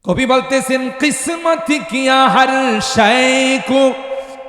कभी बोलते सिन किस्मत किया हर शय को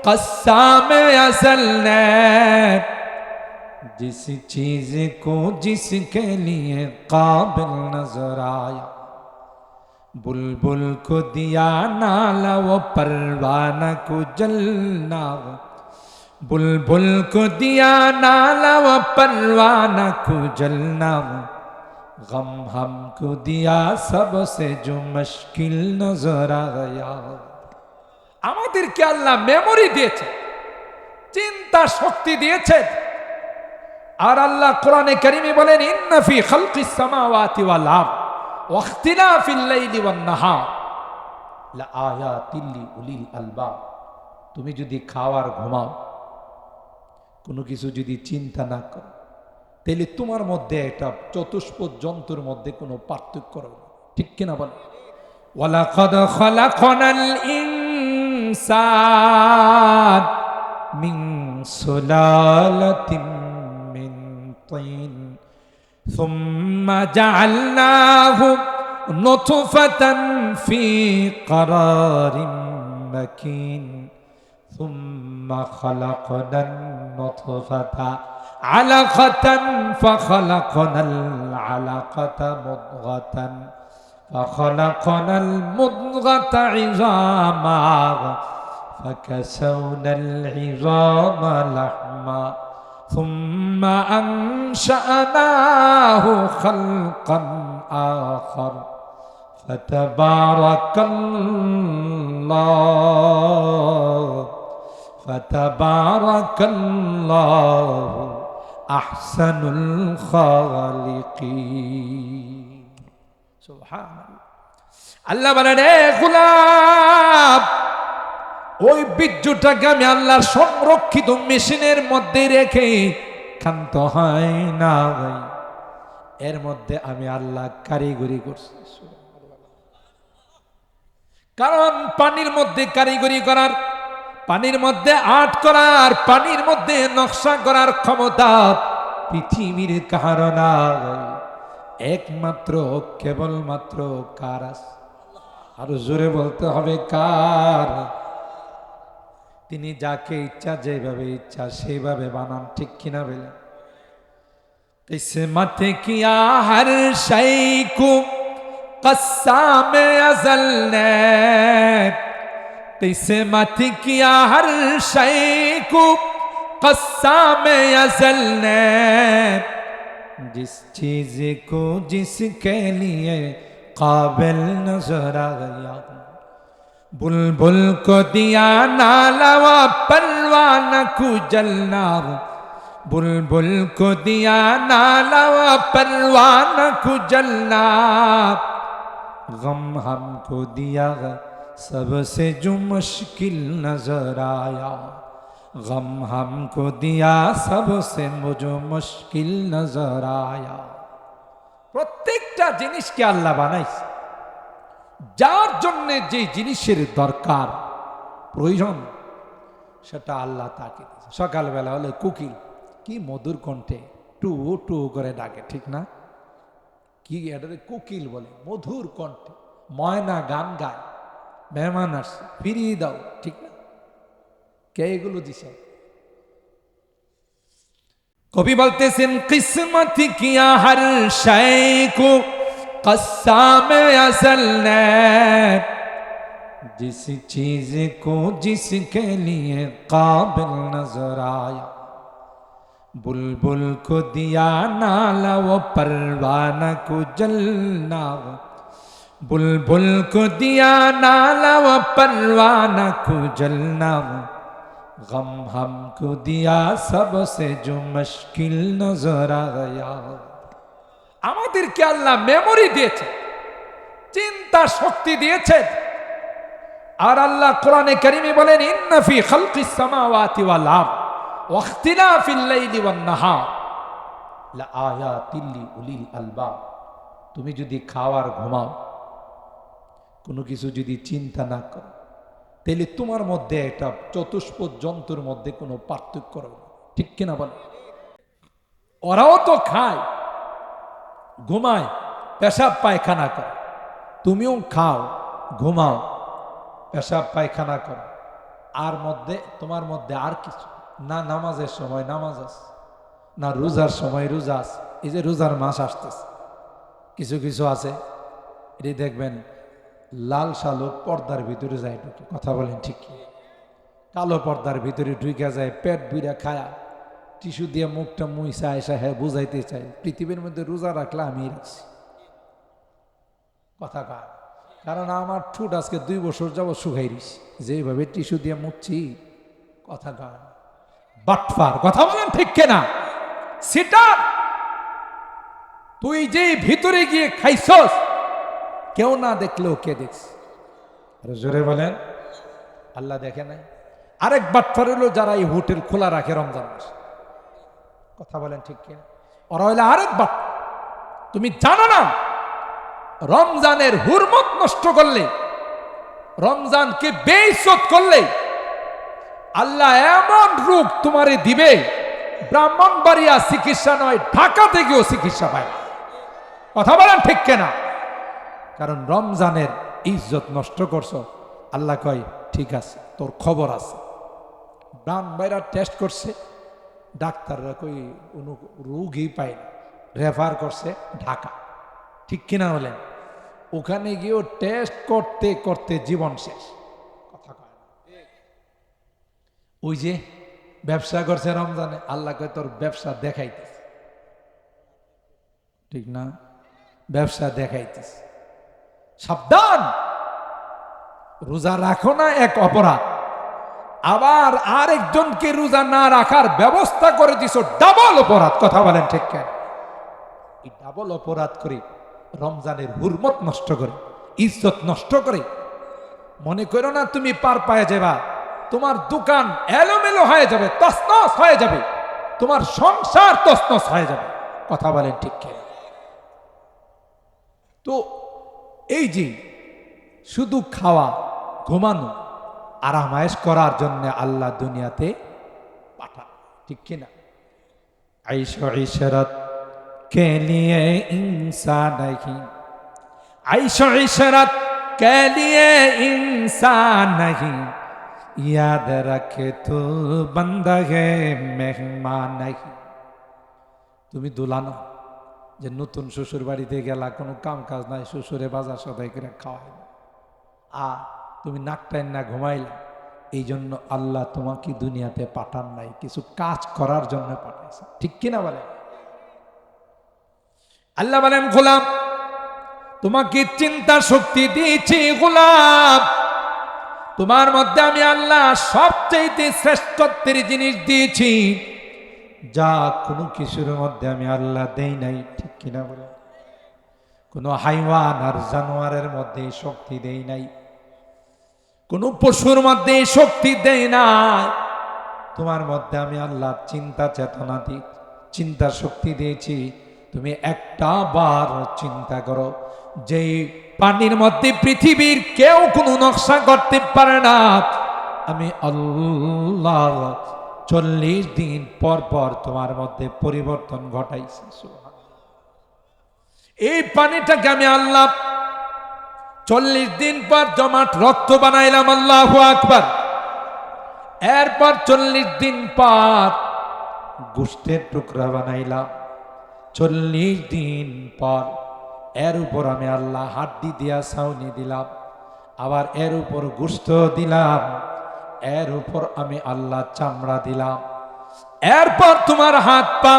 कस्साम असल ने, जिस चीज को जिसके लिए काबिल नजर आया, बुलबुल को दिया नाला वो परवाना को जलना, बुलबुल को दिया नाला वो परवाना को जलना, गम हमको दिया सबसे जो मुश्किल नजर आया। আমাদেরকে আল্লাহ মেমোরি দিয়েছে, চিন্তা শক্তি দিয়েছে। আর আল্লাহ কোরআনে কারিমে বলেন ইন্না ফি খালকিস সামাওয়াতি ওয়াল আরদ ওয়া ইখতিলাফিল লাইলি ওয়ান নাহার লাআয়াতিল লিউলিল আলবাব। তুমি যদি খাও আর ঘুমাও, কোনো কিছু যদি চিন্তা না করো, তাহলে তোমার মধ্যে একটা চতুষ্পদ জন্তুর মধ্যে কোনো পার্থক্য রবে না, ঠিক কিনা বল? ওয়ালাকাদ খালাকনাল ইনসান মিন সুলালাতিন মিন তিন সুম্মা জাআলনাহু নুতফাতান ফি ক্বারারিন মাকিন সুম্মা খালাকনান নুতফাতা علقة فخلقنا العلقة مضغة فخلقنا المضغة عظاما فكسونا العظام لحما ثم أنشأناه خلقا آخر فتبارك الله আহসানুল খালিকিন। সুবহানাল্লাহ। আল্লাহ বলেন এ গোলাম, ওই বীর্যটাকে আমি আল্লাহর সংরক্ষিত মেশিনের মধ্যে রেখে ক্ষান্ত হয় না, এর মধ্যে আমি আল্লাহ কারিগরি করছি। কারণ পানির মধ্যে কারিগরি করার, পানির মধ্যে আর্ট করার, পানির মধ্যে নকশা করার ক্ষমতা পৃথিবীর কারো নাই, একমাত্র কেবলমাত্র কার আছে? আরো জোরে বলতে হবে কার? তিনি যাকে ইচ্ছা যেভাবে ইচ্ছা সেইভাবে বানান, ঠিক কিনা বলে? কিসমত কিয়া হর শাই কো কসামে আজল নে, किस्मत किया हर शय को कस्साम अज़ल ने, जिस चीज को जिसके लिए काबिल नजर आया, बुलबुल को दिया नाला व परवाना को जलना, बुलबुल को दिया नाला व परवाना को जलना, गम हमको दिया सबसे जो मुश्किल नजर आया, गम हमको दिया सबसे जो मुश्किल नजर आया। প্রত্যেকটা জিনিসকে আল্লাহ বানাইছে যার জন্য যে জিনিসের দরকার প্রয়োজন সেটা আল্লাহ তাকে দিয়েছে। সকালবেলা হলে কোকিল কি মধুর কণ্ঠে টু টু করে ডাকে, ঠিক না? কি এটারে কোকিল বলে, মধুর কণ্ঠে। ময়না গান গায়, মেহমান আসছে ফিরিয়ে দাও, ঠিক না? কে এগুলো দিছে? কবি বলতেছেন কিসমত কিয়া হর শাই কো কসাম আজল নে, जिस चीज को जिसके लिए काबिल नजर आया, बुलबुल को दिया नाला वो परवाना को जलना, बुलबुल को दिया नाला व परवाना को जलना, गम हमको दिया सबसे जो मुश्किल नजर आया। আমাদেরকে আল্লাহ মেমোরি দিয়েছে, চিন্তা শক্তি দিয়েছে। আর আল্লাহ কোরআনে কারিমে বলেন ইন্না ফি খালকিস সামাওয়াতি ওয়াল আরদ ওয়া ইখতিলাফিল লাইলি ওয়ান নাহার লাআয়াতিল লিউলিল আলবাব। তুমি যদি খাও আর ঘুমাও, কোনো কিছু যদি চিন্তা না করো, তাহলে তোমার মধ্যে একটা চতুষ্পদ জন্তুর মধ্যে কোনো পার্থক্য রবে না, ঠিক কিনা বল? ওরাও তো খায়, ঘুমায়, পেশাব পায়খানা করে, তুমিও খাও, ঘুমাও, পেশাব পায়খানা করো, আর মধ্যে তোমার মধ্যে আর কিছু না, নামাজের সময় নামাজ আছে, না রোজার সময় রোজা আছে। এই যে রোজার মাস আসতেছে, কিছু কিছু আছে এটি দেখবেন লাল শালুক পর্দার ভিতরে যায় ঢুকে, কথা বলেন ঠিক কি? কালো পর্দার ভিতরে ঢুকে যায়, পেট বুইরা খায়া টিস্যু দিয়ে মুখটা মুইসা এসা হ্যাঁ বুঝাইতে চাই পৃথিবীর মধ্যে রোজা রাখলে আমি রাখছি, কথা কয়। কারণ আমার ঠোঁট আজকে 2 বছর যাবত শুকাই দিছি, যেভাবে টিস্যু দিয়ে মুছছি, কথা কয়। বাটফার, কথা বলেন ঠিক কেনা? সেটা তুই যে ভিতরে গিয়ে খাইছস, কেউ না দেখলেও কে দেখছে? আরো জোরে বলেন, আল্লাহ দেখে নাই? আরেক বাটফার হলো যারা এই হোটেল খোলা রাখে রমজান মাসে, কথা বলেন ঠিক কিনা? ওরা হইলে আরেক বাট। তুমি জানো না রমজানের হুরমত নষ্ট করলে, রমজানকে বেইজ্জত করলে আল্লাহ এমন রোগ তোমারে দিবে, ব্রাহ্মণবাড়িয়া চিকিৎসা নয়, ঢাকা থেকেও চিকিৎসা পায়, কথা বলেন ঠিক কিনা? কারণ রমজানের ইজ্জত নষ্ট করছো। আল্লাহ কয় ঠিক আছে, তোর খবর আছে। ব্রাহ্মণবাড়িয়া টেস্ট করছে, ডাক্তাররা কই কোনো রোগই পায় না, রেফার করছে ঢাকা, ঠিক কিনা বলেন? ওখানে গিয়েও টেস্ট করতে করতে জীবন শেষ, কথা কয় না। ওই যে ব্যবসা করছে রমজানে, আল্লাহ কয় তোর ব্যবসা দেখাইতেছে, ঠিক না? ব্যবসা দেখাইতেছে, সাবধান। রোজা রাখো না এক অপরাধ, আবার আরেকজনকে রোজা না রাখার ব্যবস্থা করে দিছো, ডাবল অপরাধ, কথা বলেন ঠিক কেন? এই ডাবল অপরাধ করে রমজানের হুরমত নষ্ট করে, ইজ্জত নষ্ট করে। মনে করো না তুমি পার পায়ে যাবা, তোমার দোকান এলোমেলো হয়ে যাবে, তছনছ হয়ে যাবে, তোমার সংসার তছনছ হয়ে যাবে, কথা বলেন ঠিক কেন? তো এই যে শুধু খাওয়া, ঘুমানো, আরামায়েশ করার জন্য আল্লাহ দুনিয়াতে পাঠান, ঠিক কিনা? আইশো ইশরাত কে লিয়ে ইনসান नहीं, আইশো ইশরাত কে লিয়ে ইনসান नहीं, याद रखे तू बंदा है मेहमान नहीं। তুমি দুলানো যে নতুন শ্বশুর বাড়িতে গেলা, কোনো কাম কাজ নাই, শ্বশুরে বাজার সদাই করে খাওয়াই, আর তুমি নাকটাই না ঘুমাইলা, এই জন্য আল্লাহ তোমাকে দুনিয়াতে পাঠান নাই, কিছু কাজ করার জন্য পাঠাইছে, ঠিক কিনা বলে? আল্লাহ বলেন গোলাম তোমাকে চিন্তা শক্তি দিয়েছি, গোলাম তোমার মধ্যে আমি আল্লাহ সবচেয়ে শ্রেষ্ঠত্বের জিনিস দিয়েছি, যা কোনো কিছুর মধ্যে আমি আল্লাহ দেই নাই, ঠিক কিনা বলে? কোনো হাইওয়ান আর জানোয়ারের মধ্যে শক্তি দেই নাই, কোনো পশুর মধ্যে শক্তি দেই নাই। তোমার মধ্যে আমি আল্লাহ চিন্তা চেতনা দি, চিন্তা শক্তি দিয়েছি। তুমি একটা বার চিন্তা করো, যেই পানির মধ্যে পৃথিবীর কেউ কোনো নকশা করতে পারে না, আমি আল্লাহ 40 দিন পর পর তোমার মধ্যে পরিবর্তন ঘটাইছি। এই পানিটাকে আমি আল্লাহ 40 দিন পর জমাট রক্ত বানাইলাম, আল্লাহু আকবার। এরপর 40 দিন পর গোশতের টুকরা বানাইলাম, 40 দিন পর এর উপর আমি আল্লাহ হাড্ডি দিয়া ছাউনি দিলাম, আবার এর উপর গোশত দিলাম, এর উপর আমি আল্লাহ চামড়া দিলাম। এরপর তোমার হাত পা,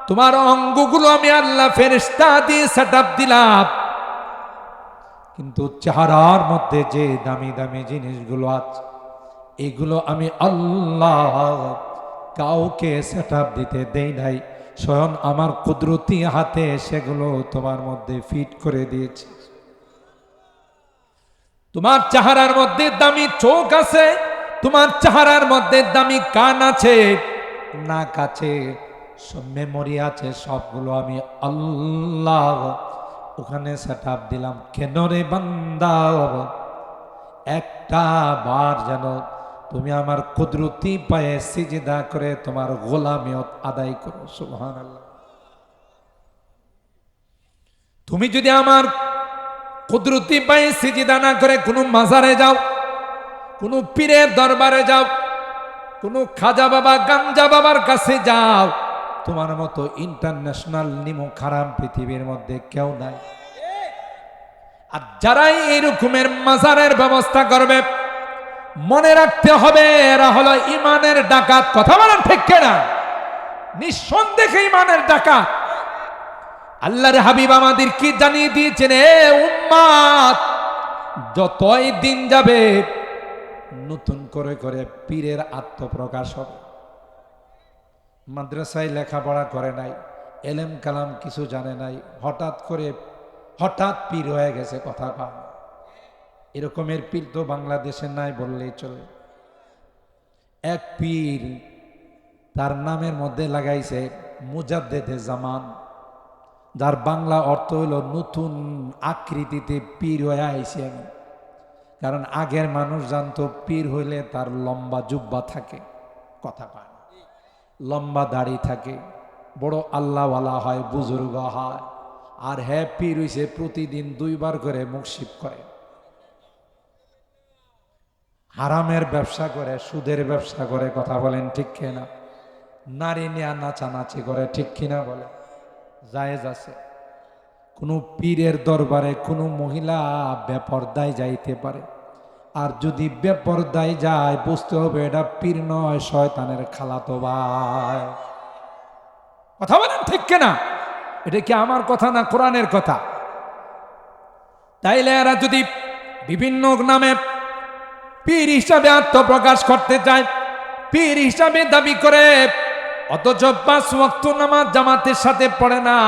তোমার অঙ্গগুলো আমি আল্লাহ ফেরেশতা দিয়ে সেটআপ দিলাম। কিন্তু চেহারার মধ্যে যে দামি দামি জিনিসগুলো আছে, এগুলো আমি আল্লাহ কাউকে সেটআপ দিতে দেই নাই, স্বয়ং আমার কুদরতি হাতে সেগুলো তোমার মধ্যে ফিট করে দিয়েছি। তোমার চেহারার মধ্যে দামি চোখ আছে, তোমার চেহারার মধ্যে দামি কান আছে, নাক আছে, সব মেমোরি আছে, সবগুলো আমি আল্লাহ ওখানে সেটআপ দিলাম। কেন রে বান্দা, একটা বার যেন তুমি আমার কুদরতি পায়ে সিজদা করে তোমার গোলামিয়ত আদায় করো। সুবহানাল্লাহ। তুমি যদি আমার কুদরতি পায়ে সিজদা না করে কোনো মাজারে যাও, কোনো পীরের দরবারে যাও, কোনো খাজা বাবা গাঞ্জা বাবার কাছে যাও, তোমার মতো ইন্টারন্যাশনাল নিমক হারাম পৃথিবীর মধ্যে কেউ নাই। আর যারাই এইরকমের মাজারের ব্যবস্থা করবে, মনে রাখতে হবে এরা হলো ইমানের ডাকাত। কথা বলেন ঠিক কিনা? নিঃসন্দেহে ইমানের ডাকাত। আল্লাহর হাবিব আমাদের কি জানিয়ে দিয়েছেন, এ উম্মাত, যতই দিন যাবে নতুন করে করে পীরের আত্মপ্রকাশ হবে। মাদ্রাসায় লেখাপড়া করে নাই, এলেম কালাম কিছু জানে নাই, হঠাৎ পীর হয়ে গেছে। কথা কম, এরকমের পীর তো বাংলাদেশে নাই বললেই চলে। এক পীর তার নামের মধ্যে লাগাইছে মুজাদ্দেদে জামান, যার বাংলা অর্থ হইল নতুন আকৃতিতে পীর হয়ে আইছে আমি। কারণ আগের মানুষ জানতো পীর হইলে তার লম্বা জুব্বা থাকে, কথা পায়, লম্বা দাড়ি থাকে, বড় আল্লাহওয়ালা হয়, বুজুর্গ হয়। আর হ্যাঁ, পীর হইছে প্রতিদিন 2 বার করে মুখশিপ করে, হারামের ব্যবসা করে, সুদের ব্যবসা করে। কথা বলেন ঠিক কিনা? নারী নিয়ে নাচানাচি করে, ঠিক কিনা বলে? জায়েজ আছে। কোনো পীরের দরবারে কোনো মহিলা বেপরদায় যাইতে পারে, আর যদি বেপরদায় যায় বুঝতে হবে এটা পীর নয়, শয়তানের খালাতো ভাই। কথা বলেন ঠিক কিনা? এটা কি আমার কথা না কোরআনের কথা? তাইলে এরা যদি বিভিন্ন নামে পীর হিসাবে আত্মপ্রকাশ করতে চায়, পীর হিসাবে দাবি করে, অথচ 5 ওয়াক্ত নামাজ জামাতের সাথে পড়ে না,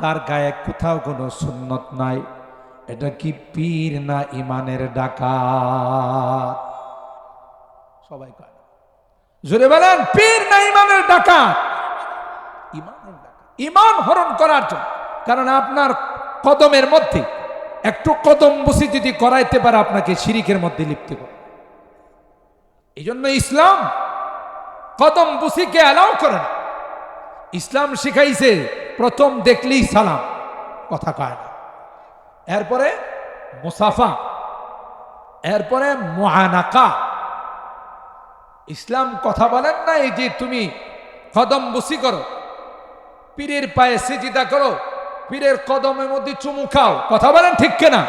তার গায়ে কোথাও কোনো সুন্নত নাই, এটা কি পীর না ইমানের ডাকাত? সবাই কয় জোরে বলেন, পীর না ইমানের ডাকাত? ইমানের ডাকাত, ইমান হরণ করার জন্য। কারণ আপনার কদমের মধ্যে একটু কদম বুসি যদি করাইতে পারে, আপনাকে শিরিকের মধ্যে লিপ্ত করে। এই জন্য ইসলাম কদম বুসিকে অ্যালাউ করে না। ইসলাম শিখাইছে প্রথম দেখলেই সালাম, কথা কয় না, এরপরে মুসাফা, এরপরে মুআনাকা। ইসলাম কথা বলেন না এই যে তুমি কদম বুসি করো, পীরের পায়ে সিজদা করো, পীরের কদমের মধ্যে চুমু খাও। কথা বলেন ঠিক কিনা?